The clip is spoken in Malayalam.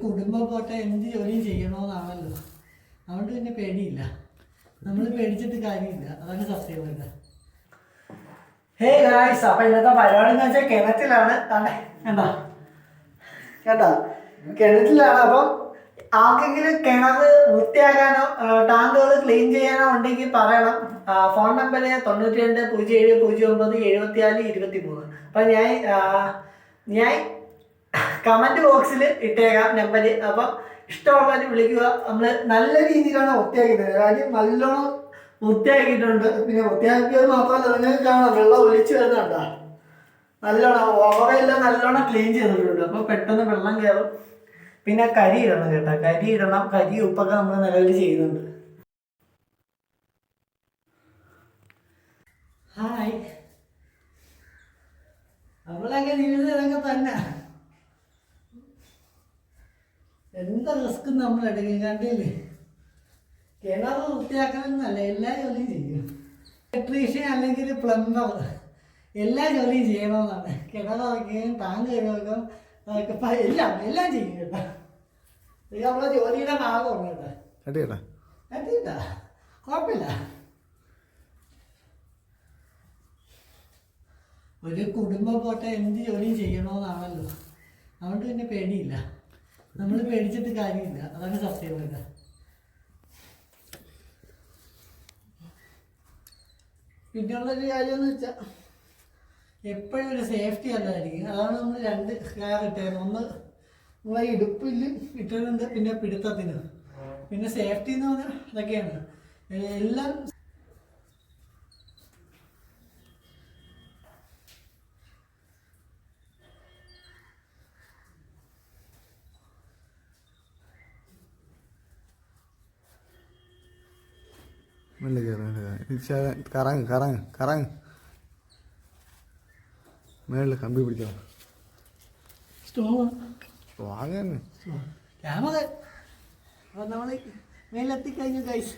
കുടുംബം പോട്ടെ എന്ത് ജോലിയും ചെയ്യണമെന്നാണല്ലോ. അതുകൊണ്ട് പിന്നെ പേടിയില്ല. നമ്മൾ പേടിച്ചിട്ട് കാര്യമില്ല. അതാണ് സത്യം. ഹേ ഗായ്സ്, അപ്പൊ ഇന്നത്തെ പരിപാടി എന്ന് വെച്ചാൽ കിണറ്റിലാണ്. കണ്ടോ കേട്ടോ, കിണറ്റിലാണ്. അപ്പം ആർക്കെങ്കിലും കിണർ വൃത്തിയാക്കാനോ ടാങ്കുകൾ ക്ലീൻ ചെയ്യാനോ ഉണ്ടെങ്കിൽ പറയണം. Phone number 9207097423. അപ്പം ഞാൻ കമന്റ് ബോക്സിൽ ഇട്ടേക്കാം നമ്പര്. അപ്പം ഇഷ്ടമുള്ളവർ വിളിക്കുക. നമ്മൾ നല്ല രീതിയിലാണ് വൃത്തിയാക്കിയത്. കാര്യം നല്ലോണം വൃത്തിയാക്കിയിട്ടുണ്ട്. പിന്നെ വൃത്തിയാക്കിയത് മാത്രമല്ല, നിങ്ങൾക്ക് കാണാം വെള്ളം ഒലിച്ചു വരുന്നുണ്ടോ. നല്ലോണം ഓവറെല്ലാം നല്ലോണം ക്ലീൻ ചെയ്തിട്ടുണ്ട്. അപ്പോൾ പെട്ടെന്ന് വെള്ളം കയറും. പിന്നെ കരി ഇടണം കേട്ടോ, കരി ഇടണം. കരി ഉപ്പൊക്കെ നമ്മൾ നിലവിൽ ചെയ്യുന്നുണ്ട്. ഹായ്, നമ്മളൊക്കെ ജീവിതമൊക്കെ തന്നെ. എന്താ റിസ്ക് നമ്മൾ എടുക്കും, കണ്ടില്ലേ. കിണർ വൃത്തിയാക്കണമെന്നല്ല, എല്ലാ ജോലിയും ചെയ്യും. ഇലക്ട്രീഷ്യൻ അല്ലെങ്കിൽ പ്ലംബർ എല്ലാ ജോലിയും ചെയ്യണമെന്നാണ്. കിണർ വയ്ക്കുകയും ടാങ്ക് കഴുകുകയും എല്ലാം ചെയ്യും കേട്ടോ. ഇത് നമ്മളെ ജോലിയുടെ ഭാഗമാണ് കേട്ടോ. കണ്ടിട്ടാ കുഴപ്പമില്ല. ഒരു കുടുംബം പോട്ടെ എന്ത് ജോലിയും ചെയ്യണമെന്നാണല്ലോ. അതുകൊണ്ട് പിന്നെ പേടിയില്ല. നമ്മൾ പേടിച്ചിട്ട് കാര്യമില്ല. അതാണ് സത്യം. പിന്നെയുള്ളൊരു കാര്യമെന്ന് വെച്ചാൽ എപ്പോഴും ഒരു സേഫ്റ്റി അല്ലായിരിക്കും. അതാണ് നമ്മൾ 2 കയർ ഇട്ടേക്കുന്നത്. ഒന്ന് നമ്മളെ ഇടുപ്പിൽ ഇട്ടിട്ടുണ്ട്, പിന്നെ പിടുത്തത്തിന്. പിന്നെ സേഫ്റ്റി എന്ന് പറഞ്ഞാൽ ഇതൊക്കെയാണ് എല്ലാം. കറങ്ങ് മേളിൽ കമ്പി പിടിക്കണം. ക്യാമറ നമ്മൾ മേലെത്തിക്കഴിഞ്ഞു ഗൈസ്.